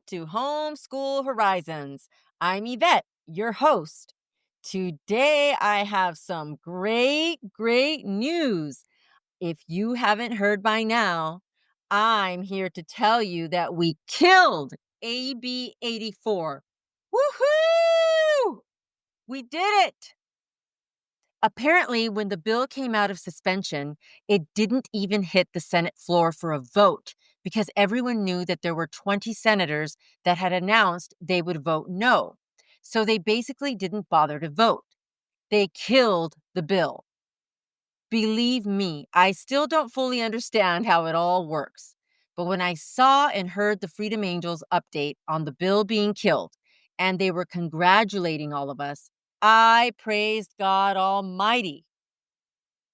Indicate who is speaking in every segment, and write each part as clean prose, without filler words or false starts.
Speaker 1: to Homeschool Horizons. I'm Yvette, your host. Today, I have some great news. If you haven't heard by now, I'm here to tell you that we killed AB84. Woohoo! We did it! Apparently, when the bill came out of suspension, it didn't even hit the Senate floor for a vote because everyone knew that there were 20 senators that had announced they would vote no. So they basically didn't bother to vote. They killed the bill. Believe me, I still don't fully understand how it all works. But when I saw and heard the Freedom Angels update on the bill being killed, and they were congratulating all of us, I praised God Almighty.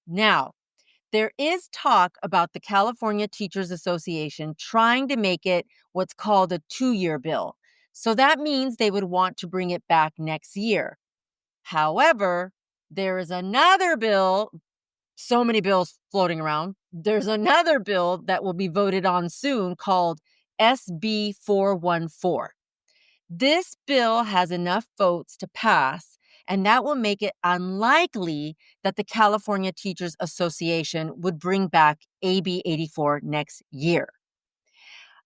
Speaker 1: Now, there is talk about the California Teachers Association trying to make it what's called a 2-year bill. So that means they would want to bring it back next year. However, there is another bill, so many bills floating around. There's another bill that will be voted on soon called SB 414. This bill has enough votes to pass, and that will make it unlikely that the California Teachers Association would bring back AB 84 next year.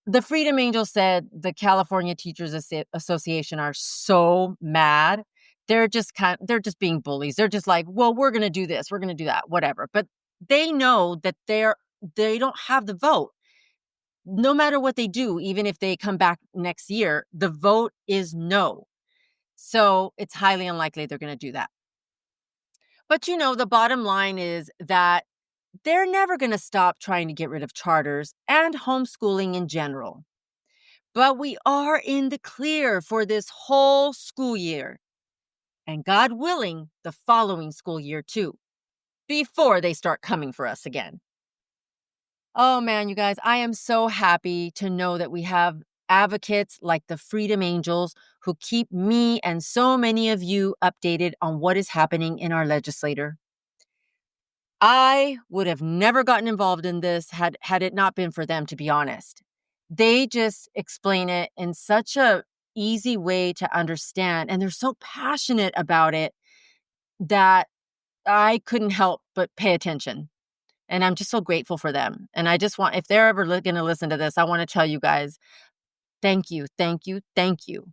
Speaker 1: The Freedom Angels said the California Teachers Association are so mad. They're just being bullies. They're just like, well, we're going to do this, we're going to do that, whatever. But they know that they don't have the vote. No matter what they do, even if they come back next year, the vote is no. So it's highly unlikely they're going to do that. But the bottom line is that they're never going to stop trying to get rid of charters and homeschooling in general. But we are in the clear for this whole school year. And God willing, the following school year too, before they start coming for us again. Oh man, you guys, I am so happy to know that we have advocates like the Freedom Angels who keep me and so many of you updated on what is happening in our legislature. I would have never gotten involved in this had it not been for them, to be honest. They just explain it in such a easy way to understand, and they're so passionate about it that I couldn't help but pay attention. And I'm just so grateful for them. And I just want, if they're ever going to listen to this, I want to tell you guys, thank you, thank you, thank you.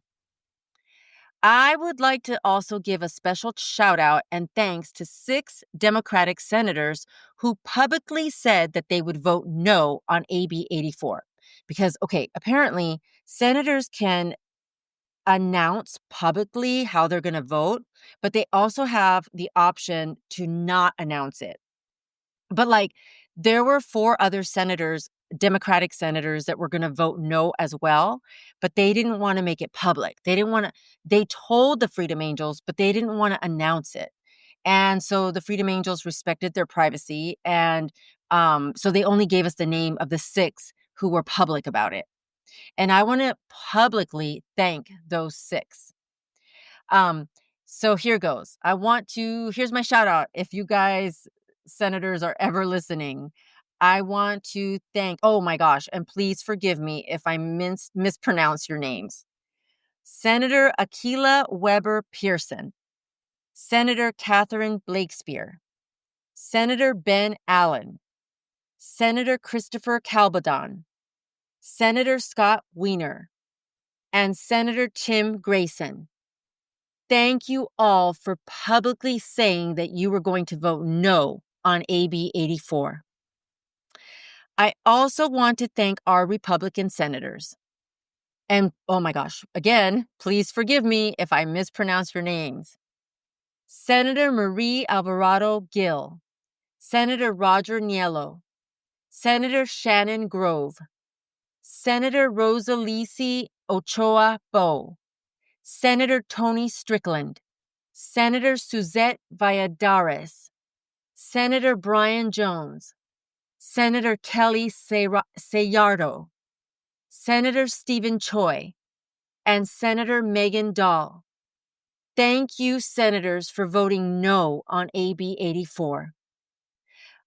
Speaker 1: I would like to also give a special shout out and thanks to 6 Democratic senators who publicly said that they would vote no on AB 84. Because, apparently senators can announce publicly how they're going to vote, but they also have the option to not announce it. But there were 4 other senators, Democratic senators, that were going to vote no as well, but they didn't want to make it public. They told the Freedom Angels, but they didn't want to announce it. And so the Freedom Angels respected their privacy. And so they only gave us the name of the 6 who were public about it. And I want to publicly thank those 6. So here goes. Here's my shout out. If you guys, senators, are ever listening, I want to thank, oh my gosh, and please forgive me if I mispronounce your names. Senator Akilah Weber-Pierson, Senator Catherine Blakespear, Senator Ben Allen, Senator Christopher Cabaldon, Senator Scott Weiner, and Senator Tim Grayson. Thank you all for publicly saying that you were going to vote no on AB 84. I also want to thank our Republican senators. And oh my gosh, again, please forgive me if I mispronounce your names. Senator Marie-Alvarado-Gil, Senator Roger Niello, Senator Shannon Grove, Senator Rosilicie Ochoa-Bogh, Senator Tony Strickland, Senator Suzette Valladares, Senator Brian Jones, Senator Kelly Seyarto, Senator Stephen Choi, and Senator Megan Dahle. Thank you, senators, for voting no on AB 84.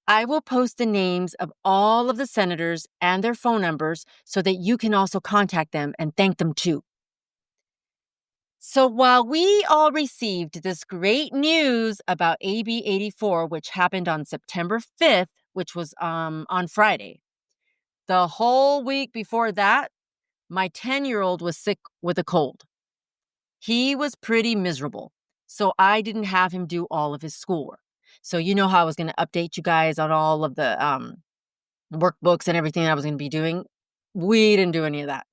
Speaker 1: I will post the names of all of the senators and their phone numbers so that you can also contact them and thank them too. So while we all received this great news about AB 84, which happened on September 5th, which was on Friday, the whole week before that, my 10-year-old was sick with a cold. He was pretty miserable, so I didn't have him do all of his schoolwork. So you know how I was going to update you guys on all of the workbooks and everything I was going to be doing? We didn't do any of that.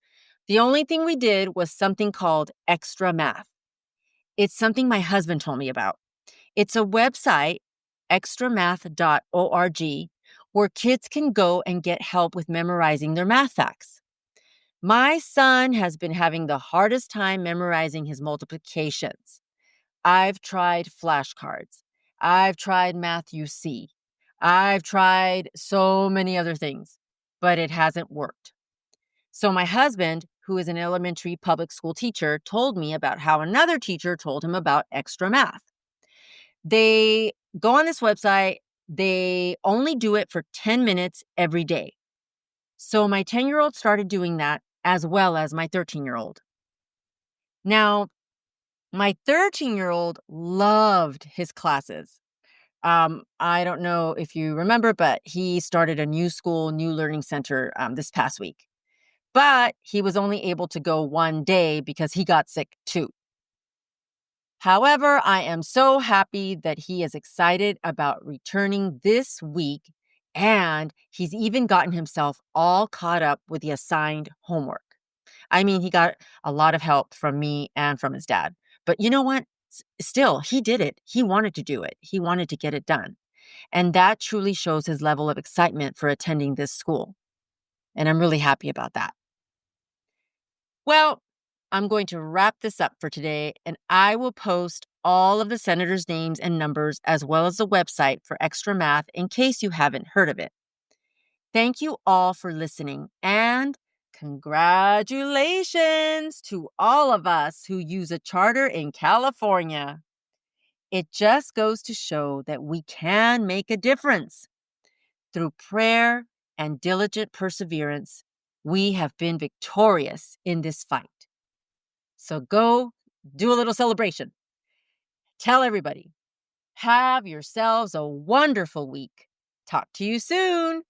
Speaker 1: The only thing we did was something called extra math. It's something my husband told me about. It's a website, extramath.org, where kids can go and get help with memorizing their math facts. My son has been having the hardest time memorizing his multiplications. I've tried flashcards. I've tried Math UC. I've tried so many other things, but it hasn't worked. So my husband, who is an elementary public school teacher, told me about how another teacher told him about extra math. They go on this website. They only do it for 10 minutes every day. So my 10-year-old started doing that as well as my 13-year-old. Now, my 13-year-old loved his classes. I don't know if you remember, but he started a new school, new learning center this past week. But he was only able to go one day because he got sick too. However, I am so happy that he is excited about returning this week, and he's even gotten himself all caught up with the assigned homework. I mean, he got a lot of help from me and from his dad. But you know what? Still, he did it. He wanted to do it. He wanted to get it done. And that truly shows his level of excitement for attending this school. And I'm really happy about that. Well, I'm going to wrap this up for today, and I will post all of the senators' names and numbers as well as the website for extra math in case you haven't heard of it. Thank you all for listening, and congratulations to all of us who use a charter in California. It just goes to show that we can make a difference. Through prayer and diligent perseverance, we have been victorious in this fight. So go do a little celebration. Tell everybody. Have yourselves a wonderful week. Talk to you soon.